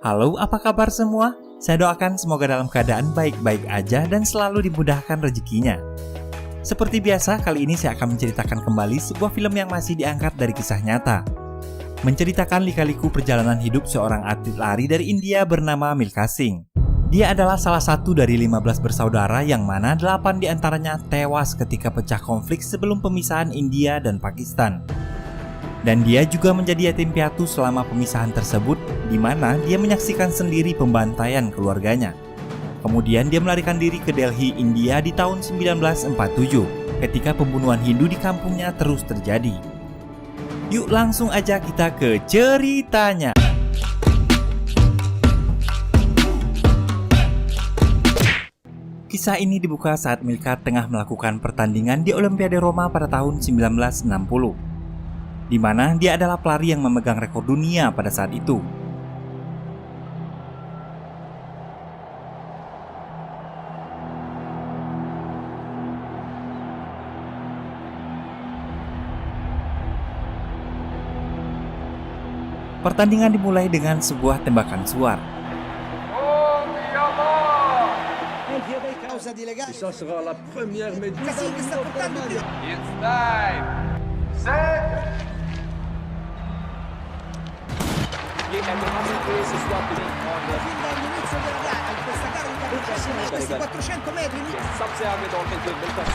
Halo, apa kabar semua? Saya doakan semoga dalam keadaan baik-baik aja dan selalu dimudahkan rezekinya. Seperti biasa, kali ini saya akan menceritakan kembali sebuah film yang masih diangkat dari kisah nyata. Menceritakan lika-liku perjalanan hidup seorang atlet lari dari India bernama Milkha Singh. Dia adalah salah satu dari 15 bersaudara yang mana 8 diantaranya tewas ketika pecah konflik sebelum pemisahan India dan Pakistan. Dan dia juga menjadi yatim piatu selama pemisahan tersebut, di mana dia menyaksikan sendiri pembantaian keluarganya. Kemudian dia melarikan diri ke Delhi, India di tahun 1947, ketika pembunuhan Hindu di kampungnya terus terjadi. Yuk langsung aja kita ke ceritanya. Kisah ini dibuka saat Milkha tengah melakukan pertandingan di Olimpiade Roma pada tahun 1960. Di mana dia adalah pelari yang memegang rekor dunia pada saat itu. Pertandingan dimulai dengan sebuah tembakan suar.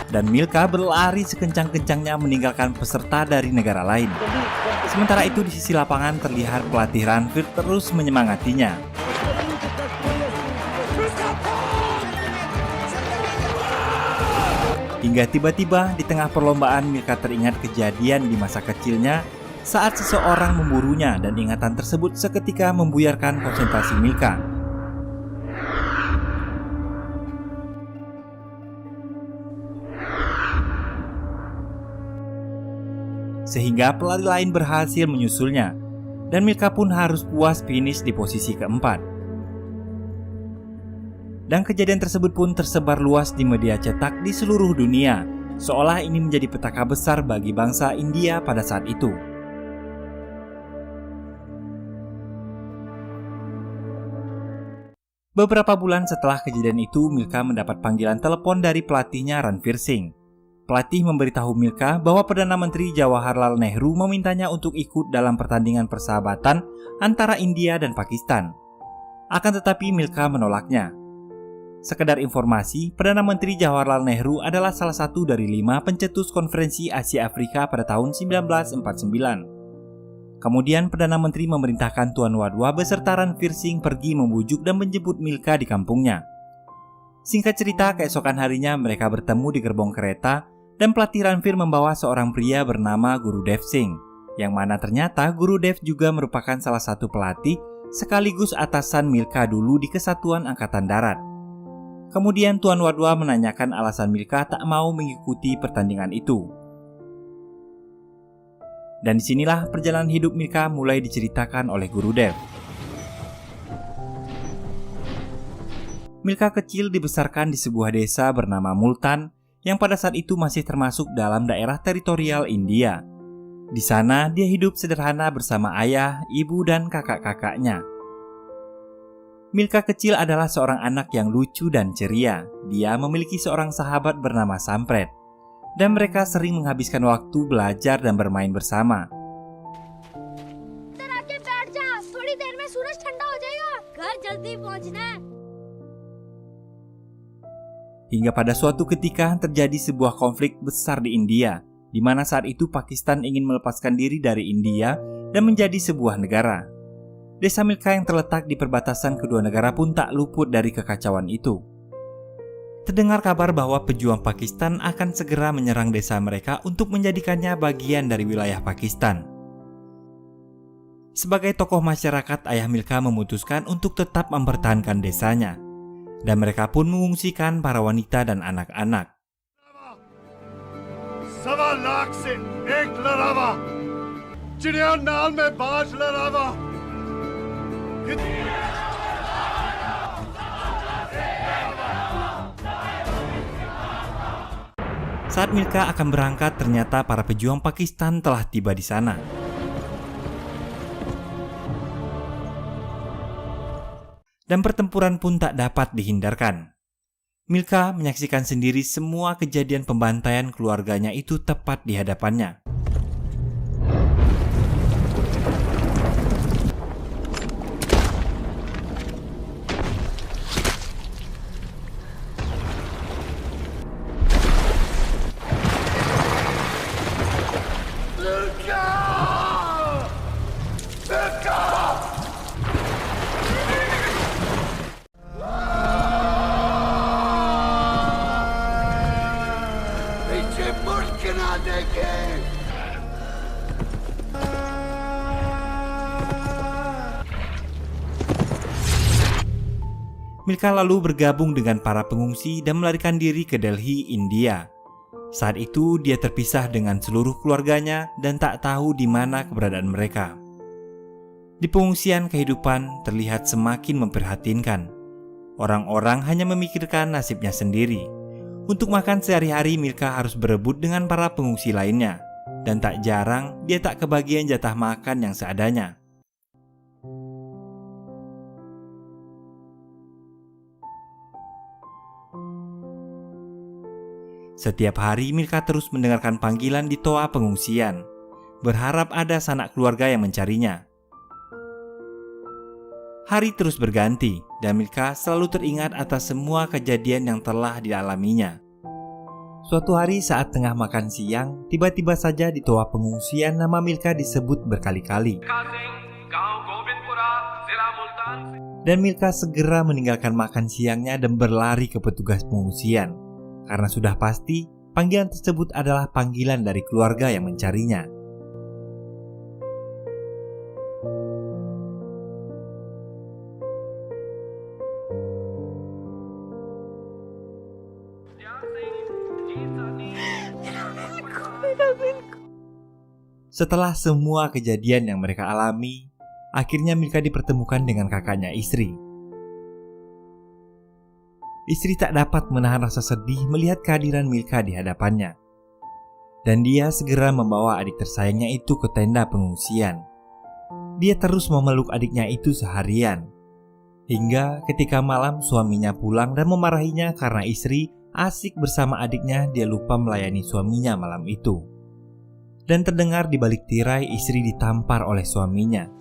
Dan Milkha berlari sekencang-kencangnya meninggalkan peserta dari negara lain. Sementara itu di sisi lapangan terlihat pelatih Ranveer terus menyemangatinya. Hingga tiba-tiba di tengah perlombaan Milkha teringat kejadian di masa kecilnya saat seseorang memburunya, dan ingatan tersebut seketika membuyarkan konsentrasi Milkha. Sehingga pelari lain berhasil menyusulnya, dan Milkha pun harus puas finish di posisi keempat. Dan kejadian tersebut pun tersebar luas di media cetak di seluruh dunia, seolah ini menjadi petaka besar bagi bangsa India pada saat itu. Beberapa bulan setelah kejadian itu, Milkha mendapat panggilan telepon dari pelatihnya Ranveer Singh. Pelatih memberitahu Milkha bahwa Perdana Menteri Jawaharlal Nehru memintanya untuk ikut dalam pertandingan persahabatan antara India dan Pakistan. Akan tetapi Milkha menolaknya. Sekedar informasi, Perdana Menteri Jawaharlal Nehru adalah salah satu dari 5 pencetus konferensi Asia Afrika pada tahun 1949. Kemudian Perdana Menteri memerintahkan Tuan Wadhwa beserta Ranveer Singh pergi membujuk dan menjemput Milkha di kampungnya. Singkat cerita, keesokan harinya mereka bertemu di gerbong kereta dan pelatih Ranveer membawa seorang pria bernama Gurudev Singh, yang mana ternyata Gurudev juga merupakan salah satu pelatih sekaligus atasan Milkha dulu di Kesatuan Angkatan Darat. Kemudian Tuan Wadhwa menanyakan alasan Milkha tak mau mengikuti pertandingan itu. Dan disinilah perjalanan hidup Milkha mulai diceritakan oleh Gurudev. Milkha kecil dibesarkan di sebuah desa bernama Multan yang pada saat itu masih termasuk dalam daerah teritorial India. Di sana dia hidup sederhana bersama ayah, ibu, dan kakak-kakaknya. Milkha kecil adalah seorang anak yang lucu dan ceria. Dia memiliki seorang sahabat bernama Sampret, dan mereka sering menghabiskan waktu belajar dan bermain bersama. Hingga pada suatu ketika terjadi sebuah konflik besar di India, di mana saat itu Pakistan ingin melepaskan diri dari India dan menjadi sebuah negara. Desa Milkha yang terletak di perbatasan kedua negara pun tak luput dari kekacauan itu. Terdengar kabar bahwa pejuang Pakistan akan segera menyerang desa mereka untuk menjadikannya bagian dari wilayah Pakistan. Sebagai tokoh masyarakat, ayah Milkha memutuskan untuk tetap mempertahankan desanya, dan mereka pun mengungsikan para wanita dan anak-anak. Saat Milkha akan berangkat, ternyata para pejuang Pakistan telah tiba di sana. dan pertempuran pun tak dapat dihindarkan. Milka menyaksikan sendiri semua kejadian pembantaian keluarganya itu tepat di hadapannya. Milka lalu bergabung dengan para pengungsi dan melarikan diri ke Delhi, India. Saat itu dia terpisah dengan seluruh keluarganya dan tak tahu di mana keberadaan mereka. Di pengungsian, kehidupan terlihat semakin memprihatinkan. Orang-orang hanya memikirkan nasibnya sendiri. Untuk makan sehari-hari, Milka harus berebut dengan para pengungsi lainnya. Dan tak jarang dia tak kebagian jatah makan yang seadanya. Setiap hari Milka terus mendengarkan panggilan di toa pengungsian, berharap ada sanak keluarga yang mencarinya. Hari terus berganti dan Milka selalu teringat atas semua kejadian yang telah dialaminya. Suatu hari saat tengah makan siang, tiba-tiba saja di toa pengungsian nama Milka disebut berkali-kali. Dan Milka segera meninggalkan makan siangnya dan berlari ke petugas pengungsian. Karena sudah pasti panggilan tersebut adalah panggilan dari keluarga yang mencarinya. Setelah semua kejadian yang mereka alami, akhirnya Milka dipertemukan dengan kakaknya Isri. Istri tak dapat menahan rasa sedih melihat kehadiran Milka di hadapannya. Dan dia segera membawa adik tersayangnya itu ke tenda pengungsian. Dia terus memeluk adiknya itu seharian. Hingga ketika malam suaminya pulang dan memarahinya karena istri asik bersama adiknya, dia lupa melayani suaminya malam itu. Dan terdengar di balik tirai istri ditampar oleh suaminya.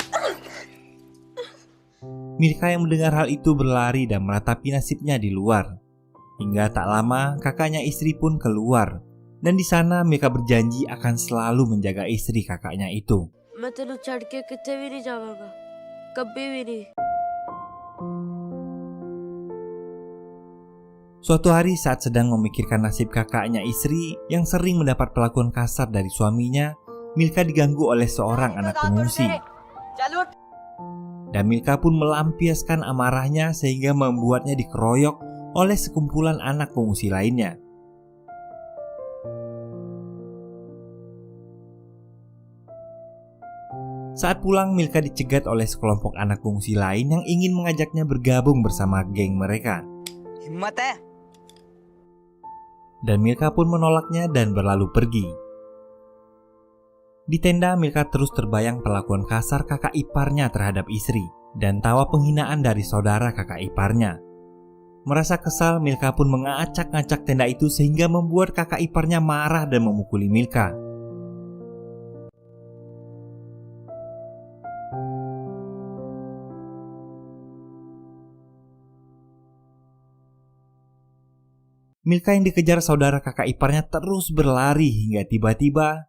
Milka yang mendengar hal itu berlari dan meratapi nasibnya di luar. Hingga tak lama kakaknya istri pun keluar. Dan di sana Milka berjanji akan selalu menjaga istri kakaknya itu. Suatu hari saat sedang memikirkan nasib kakaknya istri yang sering mendapat perlakuan kasar dari suaminya, Milka diganggu oleh seorang anak pengungsi. Dan Milka pun melampiaskan amarahnya sehingga membuatnya dikeroyok oleh sekumpulan anak pengungsi lainnya. Saat pulang, Milka dicegat oleh sekelompok anak pengungsi lain yang ingin mengajaknya bergabung bersama geng mereka. Dan Milka pun menolaknya dan berlalu pergi. Di tenda, Milka terus terbayang perlakuan kasar kakak iparnya terhadap istri dan tawa penghinaan dari saudara kakak iparnya. Merasa kesal, Milka pun mengacak-ngacak tenda itu sehingga membuat kakak iparnya marah dan memukuli Milka. Milka yang dikejar saudara kakak iparnya terus berlari hingga tiba-tiba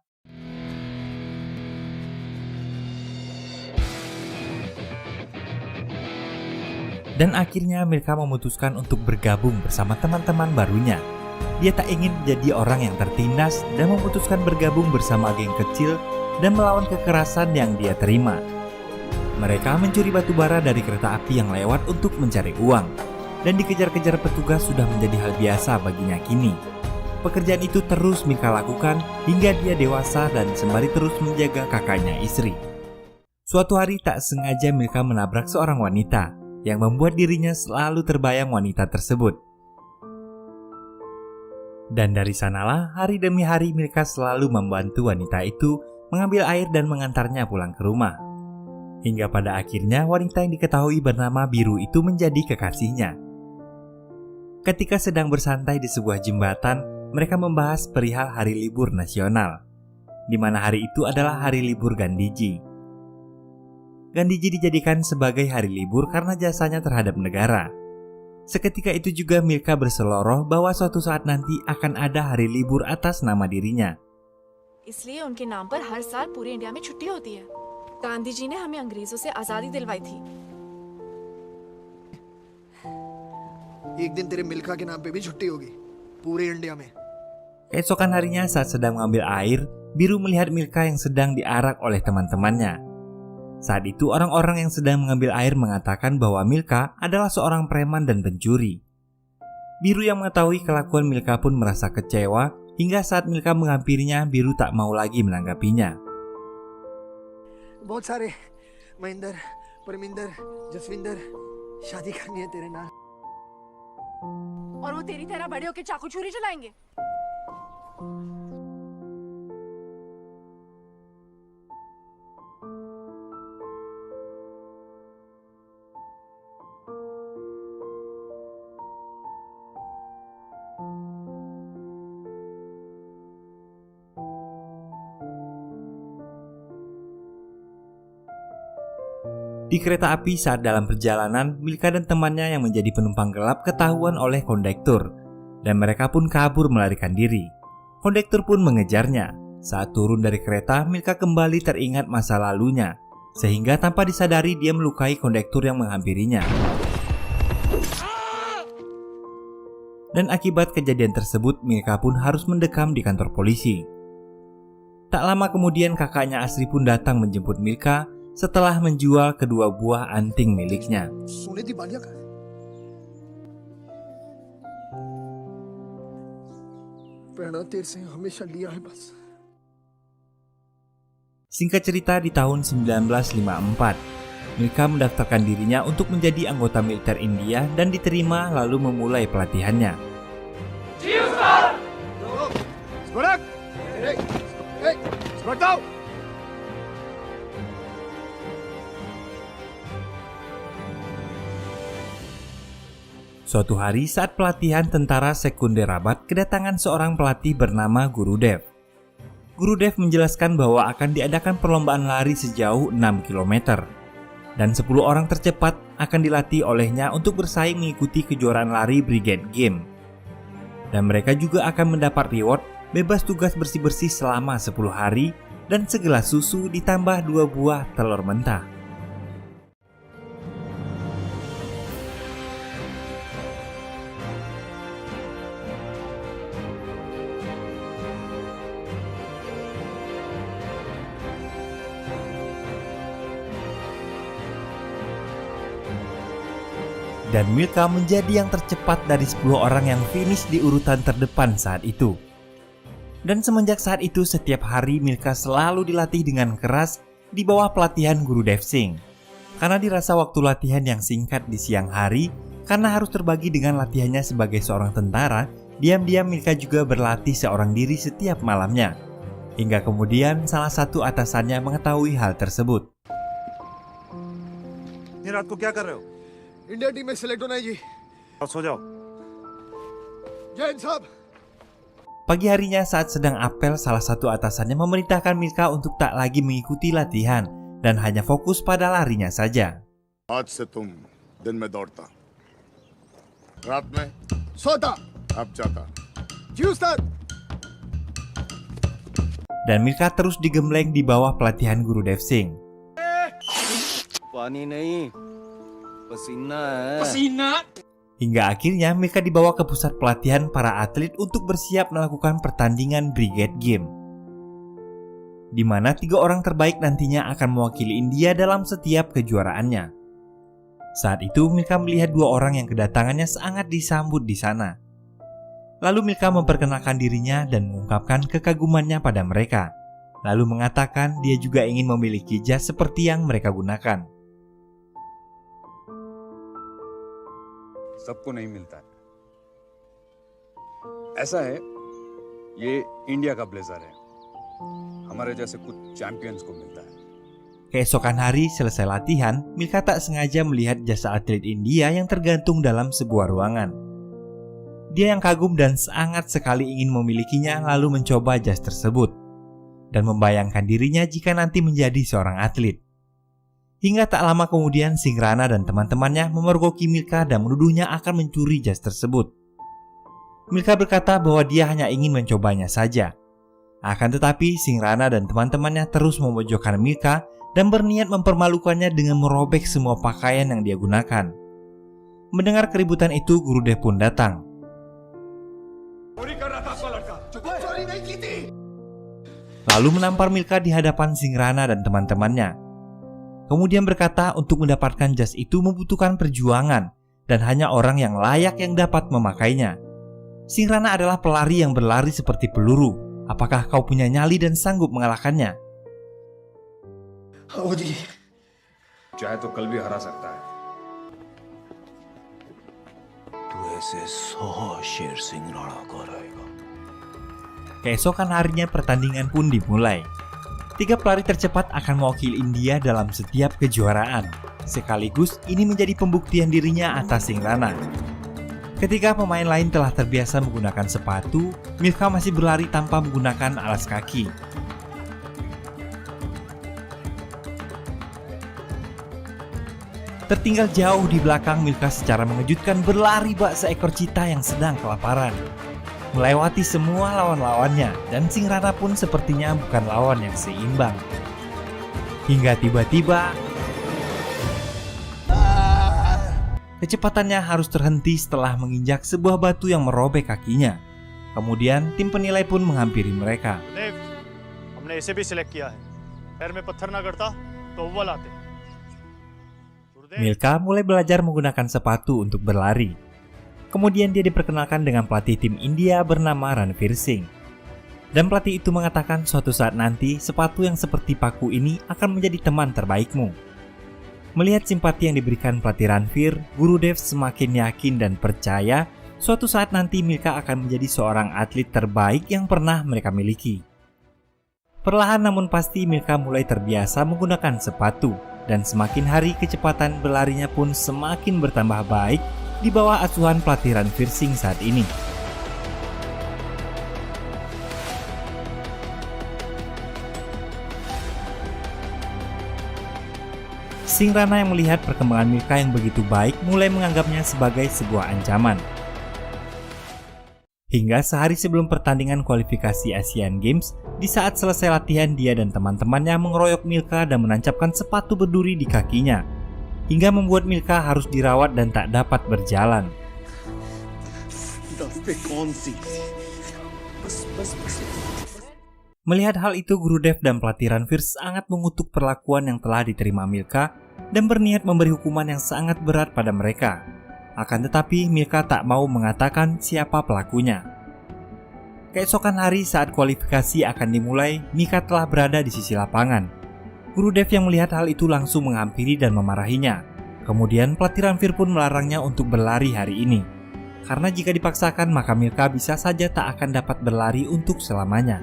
dan akhirnya Milka memutuskan untuk bergabung bersama teman-teman barunya. Dia tak ingin menjadi orang yang tertindas dan memutuskan bergabung bersama geng kecil dan melawan kekerasan yang dia terima. Mereka mencuri batu bara dari kereta api yang lewat untuk mencari uang, dan dikejar-kejar petugas sudah menjadi hal biasa baginya kini. Pekerjaan itu terus Milka lakukan hingga dia dewasa dan sembari terus menjaga kakaknya istri. Suatu hari tak sengaja Milka menabrak seorang wanita yang membuat dirinya selalu terbayang wanita tersebut. Dan dari sanalah hari demi hari Milka selalu membantu wanita itu mengambil air dan mengantarnya pulang ke rumah. Hingga pada akhirnya wanita yang diketahui bernama Biru itu menjadi kekasihnya. Ketika sedang bersantai di sebuah jembatan, mereka membahas perihal hari libur nasional, di mana hari itu adalah hari libur Gandhiji. Gandhiji dijadikan sebagai hari libur karena jasanya terhadap negara. Seketika itu juga Milka berseloroh bahwa suatu saat nanti akan ada hari libur atas nama dirinya. इसलिए उनके नाम पर हर साल पूरे इंडिया में छुट्टी होती है। गांधी जी ने हमें अंग्रेजों से आजादी दिलवाई थी। एक दिन तेरे मिल्खा के नाम पे भी छुट्टी होगी पूरे इंडिया में। Keesokan harinya saat sedang mengambil air, Biru melihat Milka yang sedang diarak oleh teman-temannya. Saat itu orang-orang yang sedang mengambil air mengatakan bahwa Milka adalah seorang preman dan pencuri. Biru yang mengetahui kelakuan Milka pun merasa kecewa, hingga saat Milka menghampirinya, Biru tak mau lagi menanggapinya. बहुत सारे महेंद्र, परमिंदर, जसविंदर शादी करनी है तेरे नाल। और वो तेरी तरह बड़े होके चाकू छुरी चलाएंगे। Di kereta api saat dalam perjalanan, Milka dan temannya yang menjadi penumpang gelap ketahuan oleh kondektur, dan mereka pun kabur melarikan diri. Kondektur pun mengejarnya. Saat turun dari kereta, Milka kembali teringat masa lalunya, sehingga tanpa disadari dia melukai kondektur yang menghampirinya. Dan akibat kejadian tersebut, Milka pun harus mendekam di kantor polisi. Tak lama kemudian kakaknya Asri pun datang menjemput Milka setelah menjual kedua buah anting miliknya. सोने दी बालियां कहाँ है? पहना तेरे से हमेशा लिया है बस। Singkat cerita, di tahun 1954, Milka mendaftarkan dirinya untuk menjadi anggota militer India dan diterima lalu memulai pelatihannya. स्मरक! स्मरक दाओ! Suatu hari saat pelatihan tentara sekunder Rabat kedatangan seorang pelatih bernama Gurudev. Gurudev menjelaskan bahwa akan diadakan perlombaan lari sejauh 6 km. Dan 10 orang tercepat akan dilatih olehnya untuk bersaing mengikuti kejuaraan lari Brigade Game. Dan mereka juga akan mendapat reward bebas tugas bersih-bersih selama 10 hari dan segelas susu ditambah 2 buah telur mentah. Dan Milka menjadi yang tercepat dari 10 orang yang finish di urutan terdepan saat itu. Dan semenjak saat itu setiap hari Milka selalu dilatih dengan keras di bawah pelatihan Guru Dev Singh. Karena dirasa waktu latihan yang singkat di siang hari, karena harus terbagi dengan latihannya sebagai seorang tentara, diam-diam Milka juga berlatih seorang diri setiap malamnya. Hingga kemudian salah satu atasannya mengetahui hal tersebut. ये रात को क्या कर रहे हो? India team में सिलेक्ट होना है जी। सो जाओ। जय हिंद साहब। Pagi harinya saat sedang apel, salah satu atasannya memerintahkan Milka untuk tak lagi mengikuti latihan dan hanya fokus pada larinya saja. आज से तुम दिन में दौड़ता, रात में सोता। अब जाता। जी उस्ताद। Dan Milka terus digembleng di bawah pelatihan Guru Dev Singh. पानी नहीं पसीना है। Hingga akhirnya Milka dibawa ke pusat pelatihan para atlet untuk bersiap melakukan pertandingan Brigade Game, di mana 3 orang terbaik nantinya akan mewakili India dalam setiap kejuaraannya. Saat itu Milka melihat 2 orang yang kedatangannya sangat disambut di sana. Lalu Milka memperkenalkan dirinya dan mengungkapkan kekagumannya pada mereka. Lalu mengatakan dia juga ingin memiliki jas seperti yang mereka gunakan. सबको नहीं मिलता है। ऐसा है, ये इंडिया का ब्लेजर है, हमारे जैसे कुछ चैंपियंस को मिलता है। Keesokan hari selesai latihan, Milka tak sengaja melihat jasa atlet India yang tergantung dalam sebuah ruangan. Dia yang kagum dan sangat sekali ingin memilikinya lalu mencoba jas tersebut dan membayangkan dirinya jika nanti menjadi seorang atlet. Hingga tak lama kemudian Singrana dan teman-temannya memergoki Milka dan menuduhnya akan mencuri jas tersebut. Milka berkata bahwa dia hanya ingin mencobanya saja. Akan tetapi Singrana dan teman-temannya terus memojokkan Milka dan berniat mempermalukannya dengan merobek semua pakaian yang dia gunakan. Mendengar keributan itu, Gurudev pun datang. Lalu menampar Milka di hadapan Singrana dan teman-temannya. Kemudian berkata untuk mendapatkan jas itu membutuhkan perjuangan dan hanya orang yang layak yang dapat memakainya. Singrana adalah pelari yang berlari seperti peluru. Apakah kau punya nyali dan sanggup mengalahkannya? हाँ जी चाहे तो कल भी हरा सकता है तू ऐसे 100 शेर सिंगराना को हराएगा. Keesokan harinya pertandingan pun dimulai. 3 pelari tercepat akan mewakili India dalam setiap kejuaraan. Sekaligus ini menjadi pembuktian dirinya atas Singrana. Ketika pemain lain telah terbiasa menggunakan sepatu, Milka masih berlari tanpa menggunakan alas kaki. Tertinggal jauh di belakang, Milka secara mengejutkan berlari bak seekor cita yang sedang kelaparan, melewati semua lawan-lawannya, dan Singrana pun sepertinya bukan lawan yang seimbang. Hingga tiba-tiba kecepatannya harus terhenti setelah menginjak sebuah batu yang merobek kakinya. Kemudian tim penilai pun menghampiri mereka. देव, हमने इसे भी सिलेक्ट किया है. पैर में पत्थर ना करता तो अव्वल आते. Milka mulai belajar menggunakan sepatu untuk berlari. Kemudian dia diperkenalkan dengan pelatih tim India bernama Ranveer Singh. Dan pelatih itu mengatakan suatu saat nanti sepatu yang seperti paku ini akan menjadi teman terbaikmu. Melihat simpati yang diberikan pelatih Ranveer, Gurudev semakin yakin dan percaya suatu saat nanti Milka akan menjadi seorang atlet terbaik yang pernah mereka miliki. Perlahan namun pasti Milka mulai terbiasa menggunakan sepatu. Dan semakin hari kecepatan berlarinya pun semakin bertambah baik di bawah asuhan pelatih Ranveer Singh saat ini. Singrana yang melihat perkembangan Milka yang begitu baik mulai menganggapnya sebagai sebuah ancaman. Hingga sehari sebelum pertandingan kualifikasi Asian Games, di saat selesai latihan dia dan teman-temannya mengeroyok Milka dan menancapkan sepatu berduri di kakinya, hingga membuat Milka harus dirawat dan tak dapat berjalan. Melihat hal itu, Gurudev dan pelatih Ranveer sangat mengutuk perlakuan yang telah diterima Milka dan berniat memberi hukuman yang sangat berat pada mereka. Akan tetapi Milka tak mau mengatakan siapa pelakunya. Keesokan hari saat kualifikasi akan dimulai, Milka telah berada di sisi lapangan. Gurudev yang melihat hal itu langsung menghampiri dan memarahinya. Kemudian pelatih Ranveer pun melarangnya untuk berlari hari ini. Karena jika dipaksakan maka Milka bisa saja tak akan dapat berlari untuk selamanya.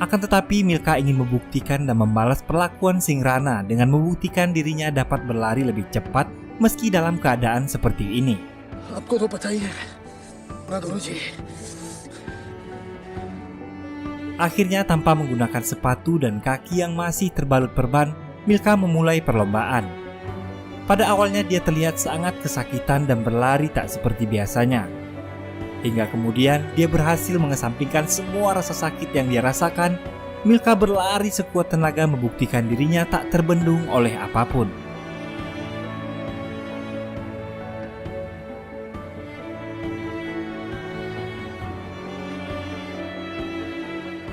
Akan tetapi Milka ingin membuktikan dan membalas perlakuan Singrana dengan membuktikan dirinya dapat berlari lebih cepat meski dalam keadaan seperti ini. आपको तो पता ही है ना गुरुजी. Akhirnya tanpa menggunakan sepatu dan kaki yang masih terbalut perban, Milka memulai perlombaan. Pada awalnya dia terlihat sangat kesakitan dan berlari tak seperti biasanya. Hingga kemudian dia berhasil mengesampingkan semua rasa sakit yang dia rasakan. Milka berlari sekuat tenaga membuktikan dirinya tak terbendung oleh apapun.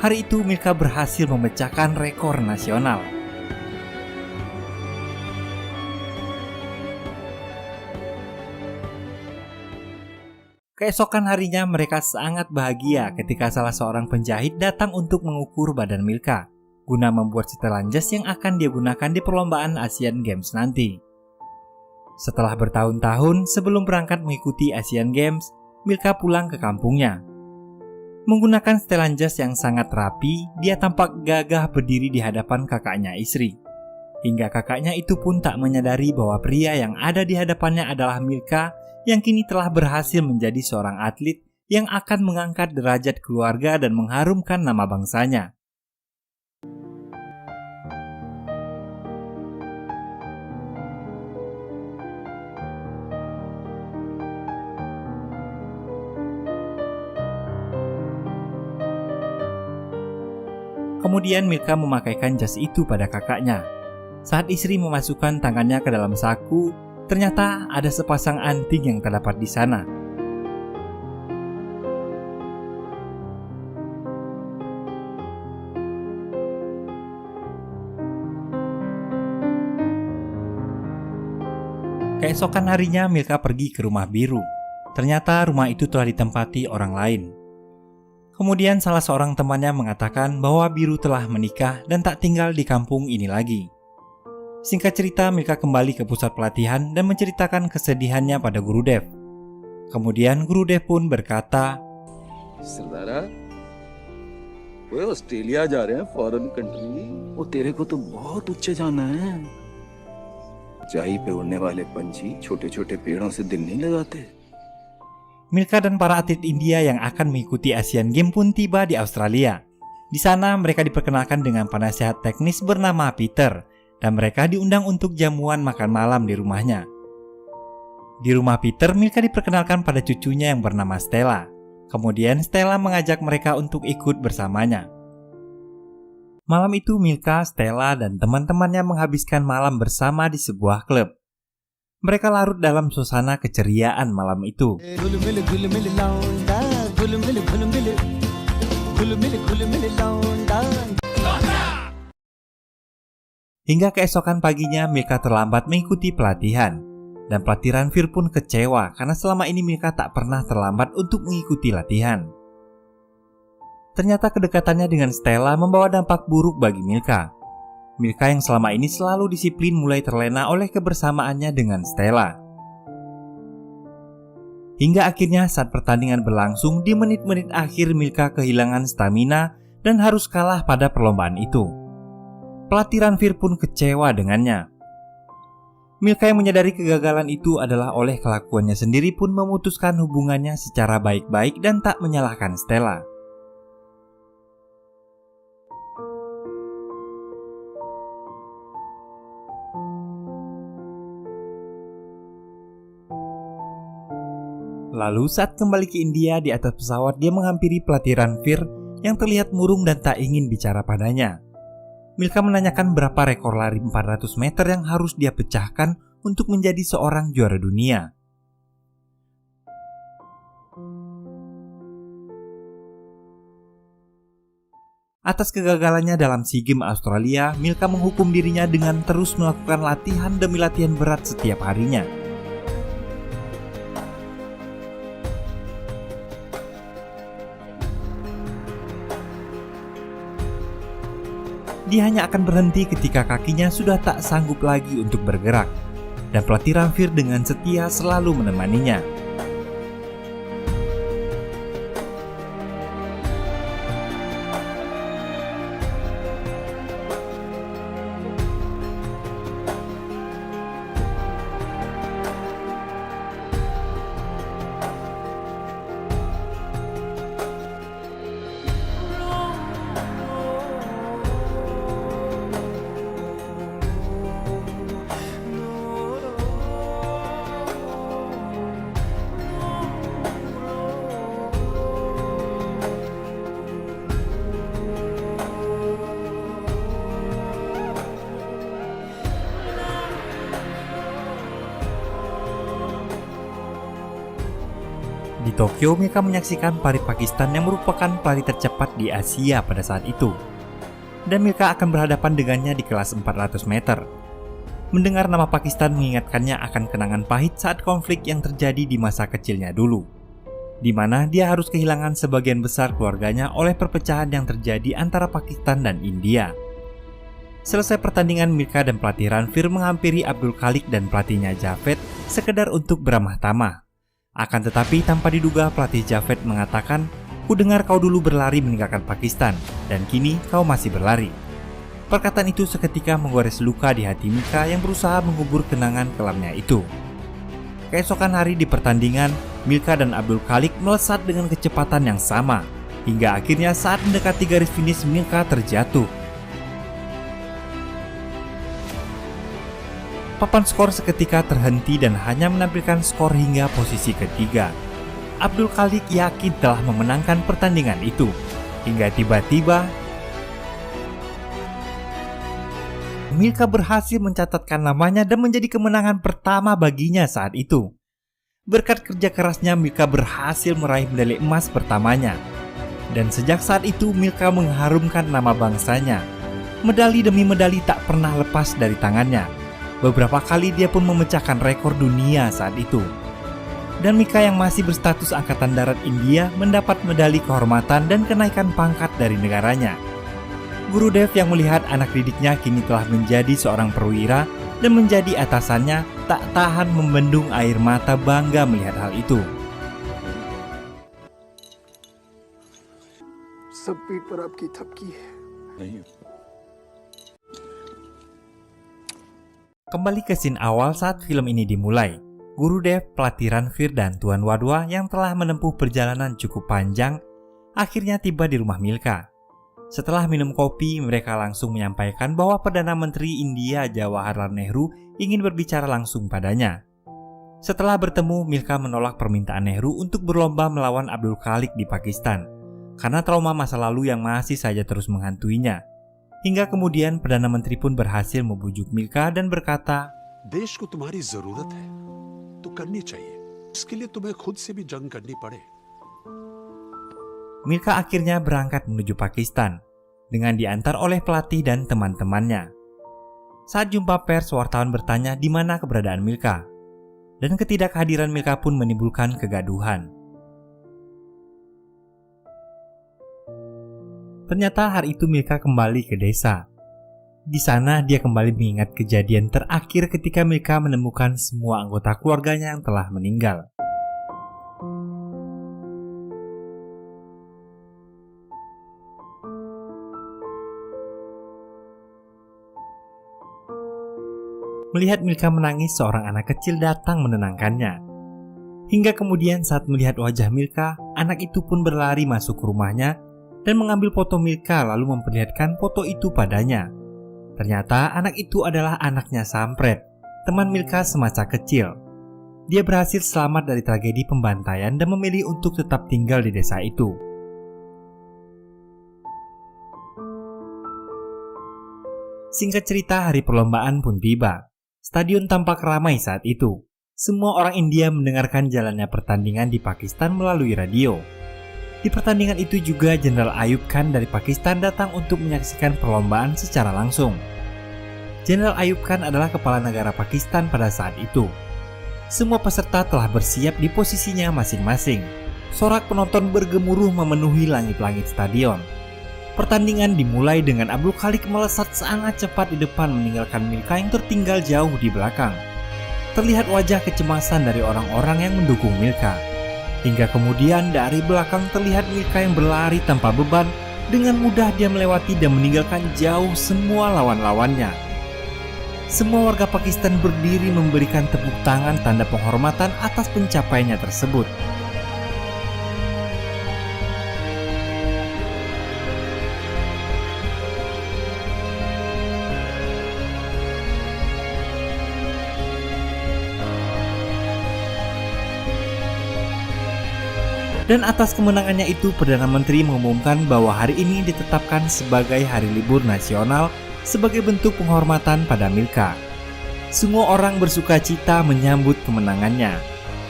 Hari itu Milka berhasil memecahkan rekor nasional. Keesokan harinya mereka sangat bahagia ketika salah seorang penjahit datang untuk mengukur badan Milka guna membuat setelan jas yang akan dia gunakan di perlombaan Asian Games nanti. Setelah bertahun-tahun sebelum berangkat mengikuti Asian Games, Milka pulang ke kampungnya. Menggunakan setelan jas yang sangat rapi, dia tampak gagah berdiri di hadapan kakaknya Isri. Hingga kakaknya itu pun tak menyadari bahwa pria yang ada di hadapannya adalah Milka yang kini telah berhasil menjadi seorang atlet yang akan mengangkat derajat keluarga dan mengharumkan nama bangsanya. Kemudian Milka memakaikan jas itu pada kakaknya. Saat Isri memasukkan tangannya ke dalam saku, ternyata ada sepasang anting yang terdapat di sana. Keesokan harinya Milka pergi ke rumah biru. Ternyata rumah itu telah ditempati orang lain. Kemudian salah seorang temannya mengatakan bahwa biru telah menikah dan tak tinggal di kampung ini lagi. Singkat cerita, Milka kembali ke pusat pelatihan dan menceritakan kesedihannya pada Gurudev. Kemudian Gurudev pun berkata, सरदारा वो ऑस्ट्रेलिया जा रहे हैं foreign country वो तेरे को तो बहुत ऊंचे जाना है ऊंचाई पे उड़ने वाले पंछी छोटे छोटे पेड़ों से दिल नहीं लगाते. Milka dan para atlet India yang akan mengikuti Asian Games pun tiba di Australia. Di sana mereka diperkenalkan dengan penasehat teknis bernama Peter dan mereka diundang untuk jamuan makan malam di rumahnya. Di rumah Peter, Milka diperkenalkan pada cucunya yang bernama Stella. Kemudian Stella mengajak mereka untuk ikut bersamanya. Malam itu Milka, Stella, dan teman-temannya menghabiskan malam bersama di sebuah klub. Mereka larut dalam suasana keceriaan malam itu. Hingga keesokan paginya Milka terlambat mengikuti pelatihan. Dan pelatih Ranveer pun kecewa karena selama ini Milka tak pernah terlambat untuk mengikuti latihan. Ternyata kedekatannya dengan Stella membawa dampak buruk bagi Milka. Milka yang selama ini selalu disiplin mulai terlena oleh kebersamaannya dengan Stella. Hingga akhirnya saat pertandingan berlangsung, di menit-menit akhir Milka kehilangan stamina dan harus kalah pada perlombaan itu. Pelatih Ranveer pun kecewa dengannya. Milka yang menyadari kegagalan itu adalah oleh kelakuannya sendiri pun memutuskan hubungannya secara baik-baik dan tak menyalahkan Stella. Lalu saat kembali ke India di atas pesawat, dia menghampiri pelatih Ranveer yang terlihat murung dan tak ingin bicara padanya. Milka menanyakan berapa rekor lari 400 meter yang harus dia pecahkan untuk menjadi seorang juara dunia. Atas kegagalannya dalam SEA Games Australia, Milka menghukum dirinya dengan terus melakukan latihan demi latihan berat setiap harinya. Dia hanya akan berhenti ketika kakinya sudah tak sanggup lagi untuk bergerak, dan pelatih Ranveer dengan setia selalu menemaninya. Di Tokyo, Milka menyaksikan pelari Pakistan yang merupakan pelari tercepat di Asia pada saat itu. Dan Milka akan berhadapan dengannya di kelas 400 meter. Mendengar nama Pakistan mengingatkannya akan kenangan pahit saat konflik yang terjadi di masa kecilnya dulu, di mana dia harus kehilangan sebagian besar keluarganya oleh perpecahan yang terjadi antara Pakistan dan India. Selesai pertandingan, Milka dan pelatih Ranveer menghampiri Abdul Khalik dan pelatihnya Javed sekedar untuk beramah tamah. Akan tetapi tanpa diduga pelatih Javed mengatakan Ku dengar kau dulu berlari meninggalkan Pakistan, dan kini kau masih berlari. Perkataan itu seketika menggores luka di hati Milka yang berusaha mengubur kenangan kelamnya itu. Keesokan hari di pertandingan, Milka dan Abdul Khalik melesat dengan kecepatan yang sama, hingga akhirnya saat mendekati garis finish Milka terjatuh. Papan skor seketika terhenti dan hanya menampilkan skor hingga posisi ketiga. Abdul Khalik yakin telah memenangkan pertandingan itu, hingga tiba-tiba Milka berhasil mencatatkan namanya dan menjadi kemenangan pertama baginya saat itu. Berkat kerja kerasnya, Milka berhasil meraih medali emas pertamanya. Dan sejak saat itu Milka mengharumkan nama bangsanya. Medali demi medali tak pernah lepas dari tangannya. Beberapa kali dia pun memecahkan rekor dunia saat itu. Dan Milka yang masih berstatus Angkatan Darat India mendapat medali kehormatan dan kenaikan pangkat dari negaranya. Gurudev yang melihat anak didiknya kini telah menjadi seorang perwira dan menjadi atasannya tak tahan membendung air mata bangga melihat hal itu. सब पीठ पर आपकी थपकी है। Kembali ke scene awal saat film ini dimulai. Gurudev, pelatih Ranveer dan Tuan Wadhwa yang telah menempuh perjalanan cukup panjang akhirnya tiba di rumah Milka. Setelah minum kopi, mereka langsung menyampaikan bahwa Perdana Menteri India Jawaharlal Nehru ingin berbicara langsung padanya. Setelah bertemu, Milka menolak permintaan Nehru untuk berlomba melawan Abdul Khalik di Pakistan karena trauma masa lalu yang masih saja terus menghantuinya. Hingga kemudian Perdana Menteri pun berhasil membujuk Milka dan berkata, देश को तुम्हारी जरूरत है तो करनी चाहिए इसके लिए तुम्हें खुद से भी जंग करनी पड़े। Milka akhirnya berangkat menuju Pakistan dengan diantar oleh pelatih dan teman-temannya. Saat jumpa pers, wartawan bertanya di mana keberadaan Milka, dan ketidakhadiran Milka pun menimbulkan kegaduhan. Ternyata hari itu Milka kembali ke desa. Di sana dia kembali mengingat kejadian terakhir ketika Milka menemukan semua anggota keluarganya yang telah meninggal. Melihat Milka menangis, seorang anak kecil datang menenangkannya. Hingga kemudian saat melihat wajah Milka, anak itu pun berlari masuk ke rumahnya dan mengambil foto Milka lalu memperlihatkan foto itu padanya. Ternyata anak itu adalah anaknya Sampret, teman Milka semasa kecil. Dia berhasil selamat dari tragedi pembantaian dan memilih untuk tetap tinggal di desa itu. Singkat cerita, hari perlombaan pun tiba. Stadion tampak ramai saat itu. Semua orang India mendengarkan jalannya pertandingan di Pakistan melalui radio. Di pertandingan itu juga Jenderal Ayub Khan dari Pakistan datang untuk menyaksikan perlombaan secara langsung. Jenderal Ayub Khan adalah kepala negara Pakistan pada saat itu. Semua peserta telah bersiap di posisinya masing-masing. Sorak penonton bergemuruh memenuhi langit-langit stadion. Pertandingan dimulai dengan Abdul Khalik melesat sangat cepat di depan meninggalkan Milka yang tertinggal jauh di belakang. Terlihat wajah kecemasan dari orang-orang yang mendukung Milka. Hingga kemudian dari belakang terlihat Milka yang berlari tanpa beban. Dengan mudah dia melewati dan meninggalkan jauh semua lawan-lawannya. Semua warga Pakistan berdiri memberikan tepuk tangan tanda penghormatan atas pencapaiannya tersebut. Dan atas kemenangannya itu, Perdana Menteri mengumumkan bahwa hari ini ditetapkan sebagai hari libur nasional sebagai bentuk penghormatan pada Milka. Semua orang bersuka cita menyambut kemenangannya.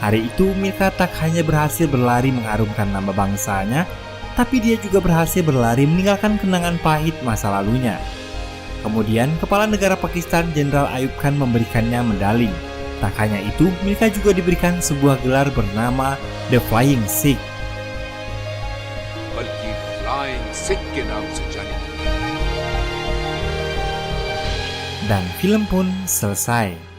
Hari itu Milka tak hanya berhasil berlari mengharumkan nama bangsanya, tapi dia juga berhasil berlari meninggalkan kenangan pahit masa lalunya. Kemudian Kepala Negara Pakistan Jenderal Ayub Khan memberikannya medali. Tak hanya itu, Milka juga diberikan sebuah gelar bernama The Flying Sikh. बल्कि फ्लाइंग सिख के नाम से जानी जाती है। Dan film pun selesai.